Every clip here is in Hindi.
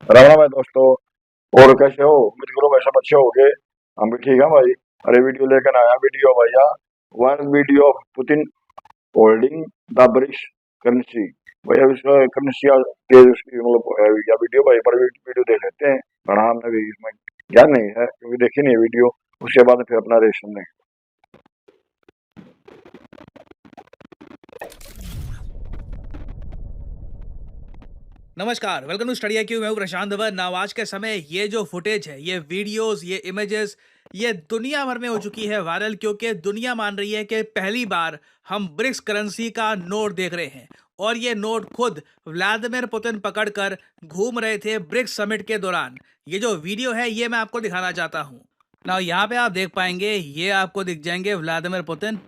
राम राम है दोस्तों। और कैसे हो? उम्मीद करो भाई सब अच्छे हो गए। हम भी ठीक है भाई। अरे वीडियो लेकर आया वीडियो भैया। One video of Putin holding the BRICS currency. भैया उसका करेंसी तेज उसकी मतलब है या वीडियो भाई पर वीडियो देख लेते हैं। बड़ा हमने भी इसमें ज्ञान नहीं है क्योंकि देखी नहीं है वीडियो। उसके बाद फिर अपना रिएक्शन दें। नमस्कार, वेलकम टू स्टडी IQ। मैं हूं प्रशांत धवन। नाउ आज के समय ये जो फुटेज है, ये वीडियोस, ये इमेजेस, ये दुनिया भर में हो चुकी है वायरल, क्योंकि दुनिया मान रही है कि पहली बार हम ब्रिक्स करेंसी का नोट देख रहे हैं। और ये नोट खुद व्लादिमीर पुतिन पकड़कर घूम रहे थे ब्रिक्स समिट के दौरान। ये जो वीडियो है ये मैं आपको दिखाना चाहता हूँ। नाउ यहाँ पे आप देख पाएंगे, ये आपको दिख जाएंगे व्लादिमीर पुतिन।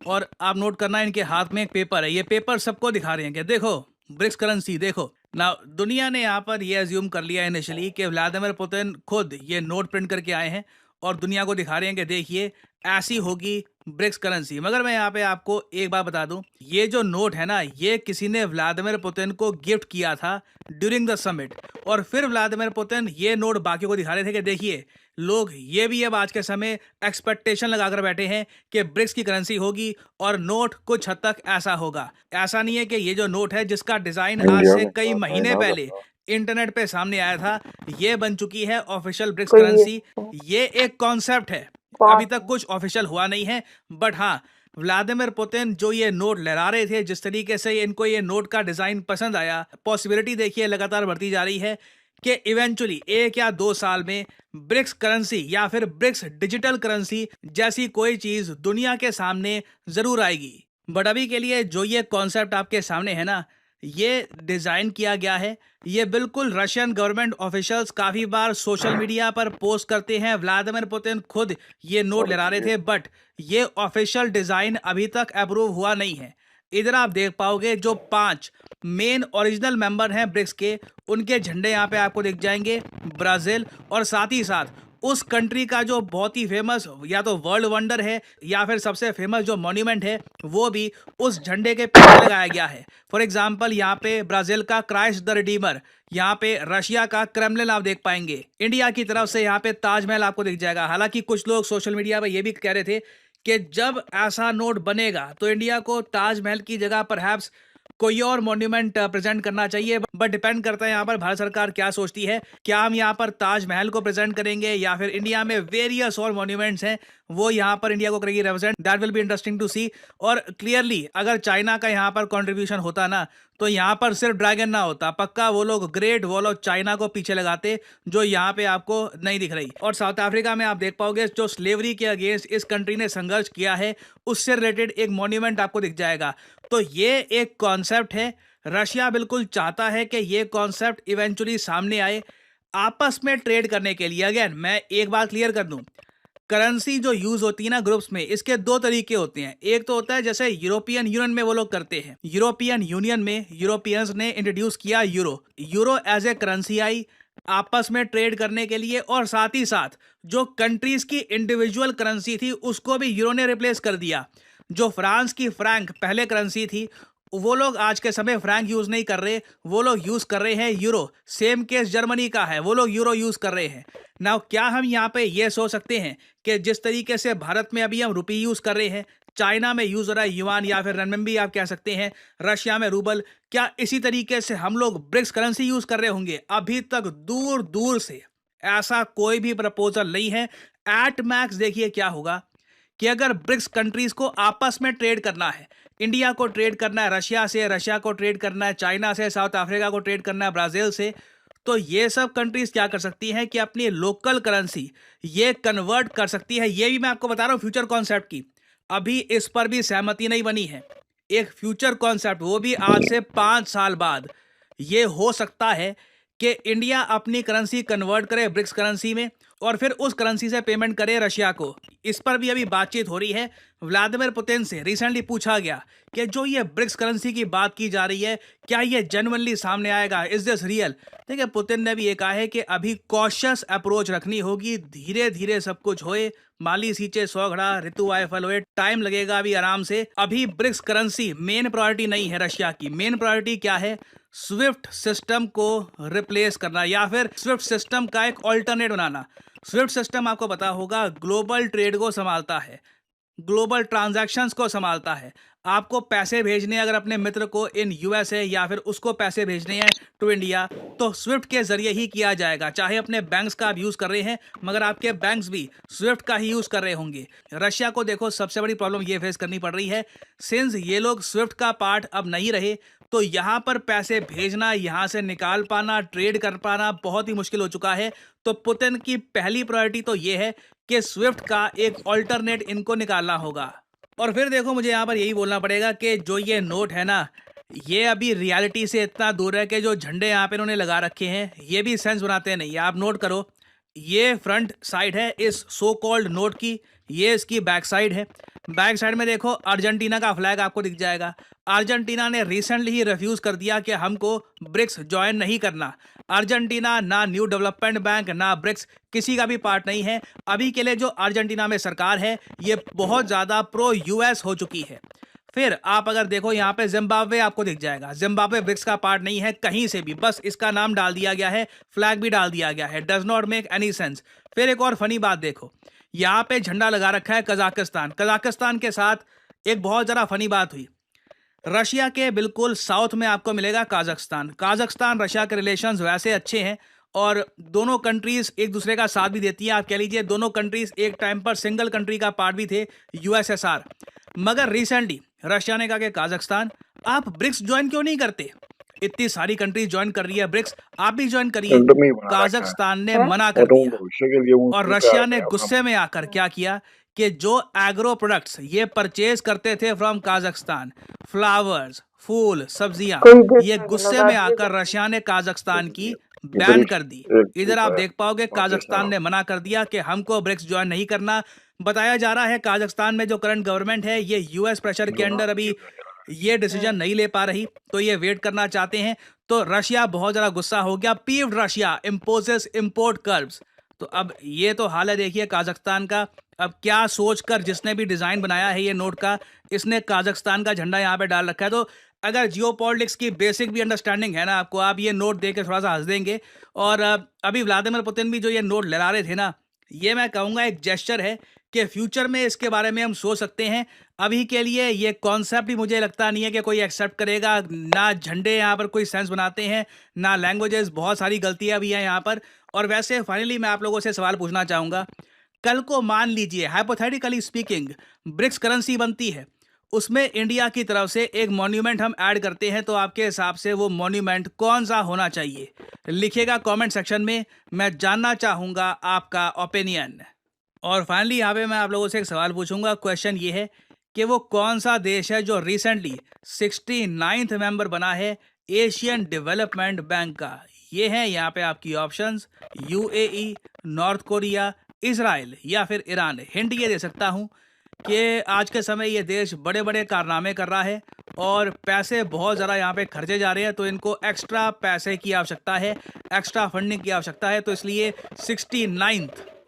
और आप नोट करना, इनके हाथ में एक पेपर है। ये पेपर सबको दिखा रहे हैं कि देखो ब्रिक्स करेंसी देखो ना। दुनिया ने यहाँ पर ये अज्यूम कर लिया इनिशियली कि व्लादिमीर पुतिन खुद ये नोट प्रिंट करके आए हैं और दुनिया को दिखा रहे हैं कि देखिए ऐसी होगी ब्रिक्स करेंसी। मगर मैं यहाँ पे आपको एक बात बता दूं, ये जो नोट है ना, ये किसी ने व्लादिमीर पुतिन को गिफ्ट किया था ड्यूरिंग द समिट। और फिर व्लादिमीर पुतिन ये नोट बाकी को दिखा रहे थे कि देखिए लोग ये भी अब आज के समय एक्सपेक्टेशन लगाकर बैठे हैं कि ब्रिक्स की करेंसी होगी और नोट कुछ हद तक ऐसा होगा। ऐसा नहीं है कि ये जो नोट है जिसका डिजाइन आज इंडिया से को कई साथ महीने ना पहले करना। इंटरनेट पे सामने आया था, ये बन चुकी है ऑफिशियल ब्रिक्स कोई ये करेंसी। ये एक कॉन्सेप्ट है, अभी बात तक कुछ ऑफिशियल हुआ नहीं है। बट हाँ, व्लादिमीर पुतिन जो ये नोट लहरा रहे थे, जिस तरीके से इनको ये नोट का डिजाइन पसंद आया, पॉसिबिलिटी देखिए लगातार बढ़ती जा रही है कि इवेंचुअली 1 या 2 साल में ब्रिक्स करेंसी या फिर ब्रिक्स डिजिटल करेंसी जैसी कोई चीज दुनिया के सामने जरूर आएगी। बट अभी के लिए जो ये कॉन्सेप्ट आपके सामने है ना, ये डिजाइन किया गया है। ये बिल्कुल रशियन गवर्नमेंट ऑफिशियल्स काफी बार सोशल मीडिया पर पोस्ट करते हैं। व्लादिमीर पुतिन खुद ये नोट और लहरा रहे थे, बट ये ऑफिशियल डिजाइन अभी तक अप्रूव हुआ नहीं है। इधर आप देख पाओगे जो 5 मेन ओरिजिनल मेंबर हैं ब्रिक्स के, उनके झंडे यहाँ पे आपको दिख जाएंगे, ब्राजील। और साथ ही साथ उस कंट्री का जो बहुत ही फेमस या तो वर्ल्ड वंडर है या फिर सबसे फेमस जो मॉन्यूमेंट है, वो भी उस झंडे के पीछे लगाया गया है। फॉर एग्जाम्पल यहाँ पे ब्राजील का क्राइस्ट द रिडीमर, यहाँ पे रशिया का क्रेमलिन आप देख पाएंगे। इंडिया की तरफ से यहाँ पे ताजमहल आपको दिख जाएगा। हालांकि कुछ लोग सोशल मीडिया पर ये भी कह रहे थे कि जब ऐसा नोट बनेगा तो इंडिया को ताजमहल की जगह परहैप्स कोई और मॉन्यूमेंट प्रेजेंट करना चाहिए। बट डिपेंड करता है यहाँ पर भारत सरकार क्या सोचती है। क्या हम यहाँ पर ताजमहल को प्रेजेंट करेंगे या फिर इंडिया में वेरियस और मॉन्यूमेंट्स हैं वो यहाँ पर इंडिया को करेगी represent. That will be interesting to see. और क्लियरली अगर चाइना का यहाँ पर कंट्रीब्यूशन होता ना, तो यहाँ पर सिर्फ ड्रैगन ना होता, पक्का वो लोग ग्रेट वॉल ऑफ चाइना को पीछे लगाते, जो यहाँ पे आपको नहीं दिख रही। और साउथ अफ्रीका में आप देख पाओगे जो स्लेवरी के अगेंस्ट इस कंट्री ने संघर्ष किया है, उससे रिलेटेड एक मॉन्यूमेंट आपको दिख जाएगा। तो ये एक कॉन्सेप्ट है। रशिया बिल्कुल चाहता है कि ये कॉन्सेप्ट इवेंचुअली सामने आए आपस में ट्रेड करने के लिए। अगेन मैं एक बात क्लियर कर दूं, करेंसी जो यूज होती है ना ग्रुप्स में, इसके 2 तरीके होते हैं। एक तो होता है जैसे यूरोपियन यूनियन में वो लोग करते हैं। यूरोपियन यूनियन में यूरोपियंस ने इंट्रोड्यूस किया euro. Euro as a currency आई आपस में ट्रेड करने के लिए, और साथ ही साथ जो कंट्रीज की इंडिविजुअल करेंसी थी उसको भी यूरो ने रिप्लेस कर दिया। जो फ्रांस की फ्रैंक पहले करेंसी थी, वो लोग आज के समय फ्रैंक यूज नहीं कर रहे, वो लोग यूज कर रहे हैं यूरो। सेम केस जर्मनी का है, वो लोग यूरो यूज कर रहे हैं। नाउ क्या हम यहाँ पे ये सोच सकते हैं कि जिस तरीके से भारत में अभी हम रुपी यूज कर रहे हैं, चाइना में यूज हो रहा है युआन या फिर रनमिनबी आप कह सकते हैं, रशिया में रूबल, क्या इसी तरीके से हम लोग ब्रिक्स करेंसी यूज कर रहे होंगे? अभी तक दूर दूर से ऐसा कोई भी प्रपोजल नहीं है। एट मैक्स देखिए क्या होगा कि अगर ब्रिक्स कंट्रीज को आपस में ट्रेड करना है, इंडिया को ट्रेड करना है रशिया से, रशिया को ट्रेड करना है चाइना से, साउथ अफ्रीका को ट्रेड करना है ब्राजील से, तो ये सब कंट्रीज क्या कर सकती हैं कि अपनी लोकल करेंसी ये कन्वर्ट कर सकती है। ये भी मैं आपको बता रहा हूँ फ्यूचर कॉन्सेप्ट की, अभी इस पर भी सहमति नहीं बनी है। एक फ्यूचर कॉन्सेप्ट, वो भी आज से 5 साल बाद ये हो सकता है कि इंडिया अपनी करेंसी कन्वर्ट करे ब्रिक्स करेंसी में और फिर उस करेंसी से पेमेंट करे रशिया को। इस पर भी अभी बातचीत हो रही है। व्लादिमीर पुतिन से रिसेंटली पूछा गया कि जो ये ब्रिक्स करेंसी की बात की जा रही है, क्या ये जेन्युइनली सामने आएगा, इज दिस रियल? देखिए पुतिन ने भी ये कहा है कि अभी कॉशियस अप्रोच रखनी होगी, धीरे धीरे सब कुछ होए, माली सींचे 100 घड़ा, ऋतु आए फल होए, टाइम लगेगा अभी आराम से। अभी ब्रिक्स करेंसी मेन प्रायोरिटी नहीं है रशिया की। मेन प्रायोरिटी क्या है? स्विफ्ट सिस्टम को रिप्लेस करना या फिर स्विफ्ट सिस्टम का एक ऑल्टरनेट बनाना। स्विफ्ट सिस्टम आपको पता होगा ग्लोबल ट्रेड को संभालता है, ग्लोबल ट्रांजैक्शंस को संभालता है। आपको पैसे भेजने अगर अपने मित्र को इन यूएसए या फिर उसको पैसे भेजने हैं टू इंडिया, तो स्विफ्ट के जरिए ही किया जाएगा। चाहे अपने बैंक्स का आप यूज़ कर रहे हैं, मगर आपके बैंक्स भी स्विफ्ट का ही यूज़ कर रहे होंगे। रशिया को देखो सबसे बड़ी प्रॉब्लम ये फेस करनी पड़ रही है, सिंस ये लोग स्विफ्ट का पार्ट अब नहीं रहे, तो यहाँ पर पैसे भेजना, यहाँ से निकाल पाना, ट्रेड कर पाना बहुत ही मुश्किल हो चुका है। तो पुतिन की पहली प्रायोरिटी तो ये है कि स्विफ्ट का एक ऑल्टरनेट इनको निकालना होगा। और फिर देखो मुझे यहाँ पर यही बोलना पड़ेगा कि जो ये नोट है ना, ये अभी रियलिटी से इतना दूर है कि जो झंडे यहाँ पे इन्होंने लगा रखे हैं ये भी सेंस बनाते नहीं। आप नोट करो, ये फ्रंट साइड है इस सो कॉल्ड नोट की, ये इसकी बैक साइड है। बैक साइड में देखो अर्जेंटीना का फ्लैग आपको दिख जाएगा। अर्जेंटीना ने रिसेंटली ही रिफ्यूज कर दिया कि हमको ब्रिक्स ज्वाइन नहीं करना। अर्जेंटीना ना न्यू डेवलपमेंट बैंक ना ब्रिक्स किसी का भी पार्ट नहीं है। अभी के लिए जो अर्जेंटीना में सरकार है ये बहुत ज़्यादा प्रो यूएस हो चुकी है। फिर आप अगर देखो यहाँ पे जिम्बाब्वे आपको दिख जाएगा। जिम्बाब्वे ब्रिक्स का पार्ट नहीं है कहीं से भी, बस इसका नाम डाल दिया गया है, फ्लैग भी डाल दिया गया है। Does not make any sense. फिर एक और फनी बात देखो, यहाँ पे झंडा लगा रखा है कजाकिस्तान। कजाकिस्तान के साथ एक बहुत ज़रा फनी बात हुई। रशिया के बिल्कुल साउथ में आपको मिलेगा काजाख्स्तान। काजाख्स्तान रशिया के रिलेशंस वैसे अच्छे हैं और दोनों कंट्रीज एक दूसरे का साथ भी देती हैं। आप कह लीजिए दोनों कंट्रीज एक टाइम पर सिंगल कंट्री का पार्ट भी थे, यूएसएसआर। मगर रिसेंटली रशिया ने कहा कि काजाख्स्तान आप ब्रिक्स ज्वाइन क्यों नहीं करते, इतनी सारी कंट्रीज ज्वाइन कर रही है ब्रिक्स, आप भी ज्वाइन करिए। काजाख्स्तान ने मना कर दिया और रशिया ने गुस्से में आकर क्या किया कि जो एग्रो प्रोडक्ट्स ये परचेज करते थे फ्रॉम काजाख्स्तान, फ्लावर्स, फूल, सब्जियां, ये गुस्से में आकर रशिया ने काजाख्स्तान की बैन कर दी। इधर आप देख पाओगे काजाख्स्तान ने मना कर दिया कि हमको ब्रिक्स ज्वाइन नहीं करना। बताया जा रहा है काजाख्स्तान में जो करंट गवर्नमेंट है ये यूएस प्रेशर के अंडर अभी ये डिसीजन नहीं ले पा रही, तो ये वेट करना चाहते हैं। तो रशिया बहुत ज़्यादा गुस्सा हो गया। पीव्ड रशिया इम्पोजेस इम्पोर्ट कर्व्स। तो अब ये तो हाल है देखिए काजाख्स्तान का। अब क्या सोचकर जिसने भी डिज़ाइन बनाया है ये नोट का, इसने काजाख्स्तान का झंडा यहाँ पे डाल रखा है। तो अगर जियोपॉलिटिक्स की बेसिक भी अंडरस्टैंडिंग है ना आपको, आप ये नोट देख के थोड़ा सा हंस देंगे। और अभी व्लादिमीर पुतिन भी जो ये नोट लहरा रहे थे ना, ये मैं कहूँगा एक जेस्चर है कि फ्यूचर में इसके बारे में हम सोच सकते हैं। अभी के लिए ये कॉन्सेप्ट भी मुझे लगता नहीं है कि कोई एक्सेप्ट करेगा। ना झंडे यहाँ पर कोई सेंस बनाते हैं, ना लैंग्वेजेस, बहुत सारी गलतियाँ भी हैं यहाँ पर। और वैसे फाइनली मैं आप लोगों से सवाल पूछना चाहूँगा, कल को मान लीजिए हाइपोथेटिकली स्पीकिंग ब्रिक्स करेंसी बनती है, उसमें इंडिया की तरफ से एक मॉन्यूमेंट हम ऐड करते हैं, तो आपके हिसाब से वो मॉन्यूमेंट कौन सा होना चाहिए? लिखिएगा कमेंट सेक्शन में, मैं जानना चाहूँगा आपका ओपिनियन। और फाइनली यहाँ पे मैं आप लोगों से एक सवाल पूछूंगा। क्वेश्चन ये है कि वो कौन सा देश है जो रिसेंटली 69th मेंबर बना है एशियन डेवलपमेंट बैंक का? ये है यहाँ पे आपकी options, UAE, north Korea, Israel या फिर ईरान। हिंट ये दे सकता हूँ कि आज के समय ये देश बड़े बड़े कारनामे कर रहा है और पैसे बहुत ज़्यादा यहाँ पे खर्चे जा रहे हैं, तो इनको एक्स्ट्रा पैसे की आवश्यकता है, एक्स्ट्रा फंडिंग की आवश्यकता है। तो इसलिए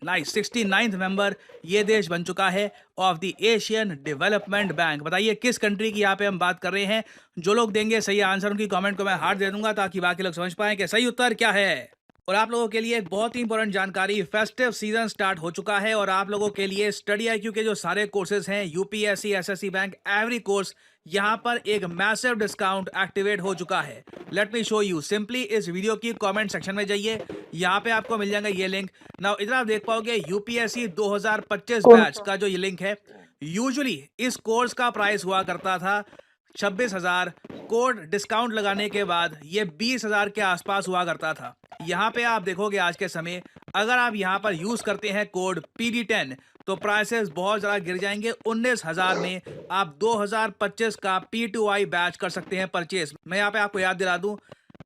69th मेंबर ये देश बन चुका है of the Asian development bank. बताइए किस कंट्री की यहाँ पे हम बात कर रहे हैं? जो लोग देंगे सही आंसर उनकी कमेंट को मैं हार्ट दे दूंगा ताकि बाकी लोग समझ पाएं कि सही उत्तर क्या है। और आप लोगों के लिए एक बहुत ही इंपॉर्टेंट जानकारी, फेस्टिव सीजन स्टार्ट हो चुका है और आप लोगों के लिए स्टडी IQ के जो सारे कोर्सेज हैं, UPSC, SSC bank, every course, यहाँ पर एक मैसिव डिस्काउंट एक्टिवेट हो चुका है। Let me show you. Simply इस वीडियो की कमेंट सेक्शन में जाइए, यहाँ पे आपको मिल जाएगा ये लिंक। नाउ इधर आप देख पाओगे यूपीएससी 2025 बैच का जो ये लिंक है। यूजुअली इस कोर्स का प्राइस हुआ करता था 26,000, कोड डिस्काउंट लगाने के बाद ये 20,000 के आसपास हुआ करता था। यहाँ पे आप देखोगे आज के समय अगर आप यहाँ पर यूज करते हैं कोड PD10 तो प्राइसेस बहुत ज़्यादा गिर जाएंगे। 19,000 में आप 2025 का P2I बैच कर सकते हैं परचेज। मैं यहाँ पे आपको याद दिला दूँ,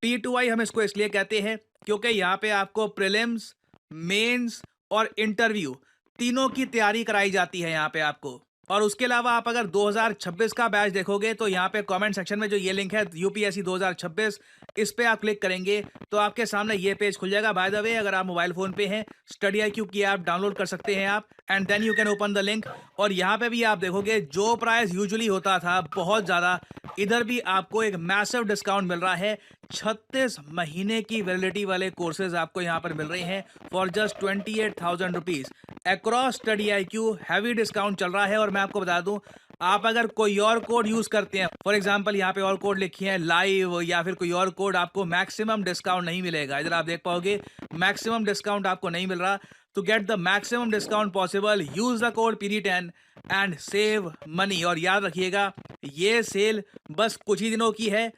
P2I हम इसको इसलिए कहते हैं क्योंकि यहाँ पे आपको प्रीलिम्स, मेंस और इंटरव्यू तीनों की तैयारी कराई जाती है यहाँ पे आपको। और उसके अलावा आप अगर 2026 का बैच देखोगे तो यहाँ पे कमेंट सेक्शन में जो ये लिंक है यूपीएससी 2026, इस पे आप क्लिक करेंगे तो आपके सामने ये पेज खुल जाएगा। बाय द वे अगर आप मोबाइल फोन पे हैं, स्टडी IQ की ऐप डाउनलोड कर सकते हैं आप, and then you can open the link. और यहाँ पे भी आप देखोगे जो प्राइस यूजुअली होता था बहुत ज़्यादा, इधर भी आपको एक मैसिव डिस्काउंट मिल रहा है 36 महीने की वैलिडिटी वाले कोर्सेज आपको यहाँ पर मिल रहे हैं for just 28,000 rupees across study IQ। Heavy discount चल रहा है। और मैं आपको बता दूं, आप अगर कोई और कोड यूज़ करते हैं, फॉर एग्जांपल यहाँ पे और कोड लिखी है लाइव या फिर कोई और कोड, आपको मैक्सिमम डिस्काउंट नहीं मिलेगा। इधर आप देख पाओगे मैक्सिमम डिस्काउंट आपको नहीं मिल रहा। To get the maximum discount possible, use the code PD10 and save money. और याद रखिएगा, ये सेल बस कुछ ही दिनों की है।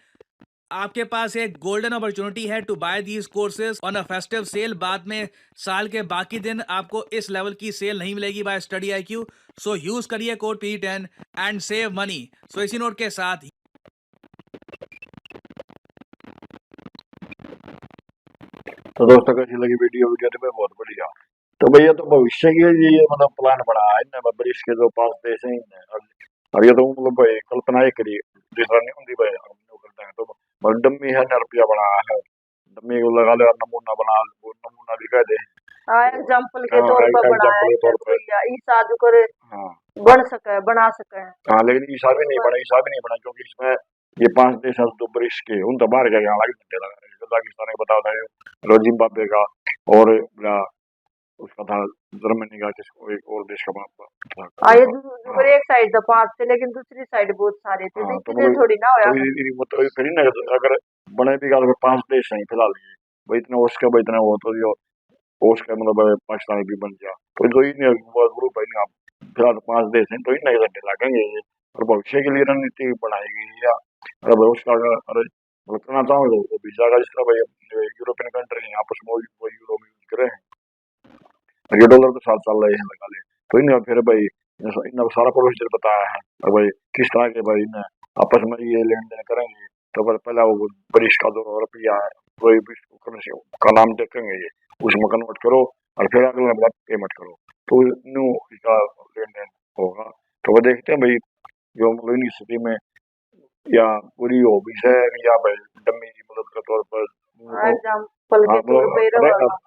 आपके पास एक गोल्डन अपॉर्चुनिटी है to buy these courses on a festive sale. बाद में साल के बाकी दिन आपको इस लेवल की सेल नहीं मिलेगी by study IQ। So use करिए code PD10 and save money. So इसी नोट के साथ तो दोस्तों कैसी लगी वीडियो में बहुत बढ़िया। तो भैया तो भविष्य के लिए ये मतलब प्लान बना है इनने बारिश के जो 5 देश हैं इनने। और ये तो मतलब भाई कल्पना ही करी दूसरा नहीं होती भाई हम लोग करते हैं। तो मतलब डम्मी है ना रुपया बनाया है, डम्मी को लगा ले और नमूना बना, वो नमूना दिखा दे। हाँ एग्जाम्पल के हाँ तौर पर एग्जाम्पल बनाया के तौर पर। भैया ईसा जो करे हाँ बन सके बना सके। हाँ लेकिन ईसा भी नहीं बना क्योंकि इसमें ये 5 देश हैं जो बारिश के उन तो बाहर गए अलग घंटे लगा रहे हैं। कजाकिस्तान का बता रहे हो, जिम्बाब्वे का, और उसका था जर्मनी का, किसको एक और देश का हाँ ये जो करे एक साइड तो 5 थे लेकिन दूसरी साइड बहुत सारे थे। हाँ, तो तो मतलब थोड़ी ना होया। मतलब फिर ना अगर बने भी गाल 5 देश हैं फिलहाल ये भाई इतना उसका भाई इतना वो तो जो उसका मतलब पाकिस्तान भी बन गया तो जो ही बहुत ग्रुप है ना फिलहाल 5 देश हैं तो ही नए घंटे लगेंगे ये। और भविष्य के लिए रणनीति बनाएगी या अगर उसका अगर करना चाहो तो वो वीजा का जिस तरह भाई यूरोपियन कंट्री है आपस में वो यूरो में यूज करे हैं, ये डॉलर तो 7 साल रहे हैं लगा ले। तो इन्हें फिर भाई इन्हें सारा प्रोसीजर बताया है और भाई किस तरह के भाई इन्हें आपस में ये लेन देन करेंगे। तो पहला वो बारिश का जो रुपया है कोई भी करेंसी का नाम देखेंगे ये उसमें कन्वर्ट करो और फिर अगले बार पेमेंट करो तो न्यू इसका लेन देन होगा। तो वो देखते हैं भाई जो मतलब इन स्थिति में या पूरी हो भी है या भाई डम्मी की मदद के तौर पर एग्जाम्पल के तौर पर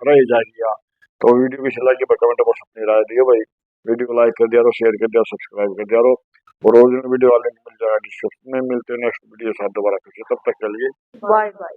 रह जाएगी। या तो वीडियो की सलाह की कमेंट बॉक्स अपनी राय दियो भाई। वीडियो को लाइक कर दिया, शेयर कर दिया, सब्सक्राइब कर दिया और ओरिजिनल वीडियो वाले मिल जाएगा डिस्क्रिप्शन में। मिलते हैं नेक्स्ट वीडियो के साथ दोबारा फिर से, तब तक के लिए बाय बाय।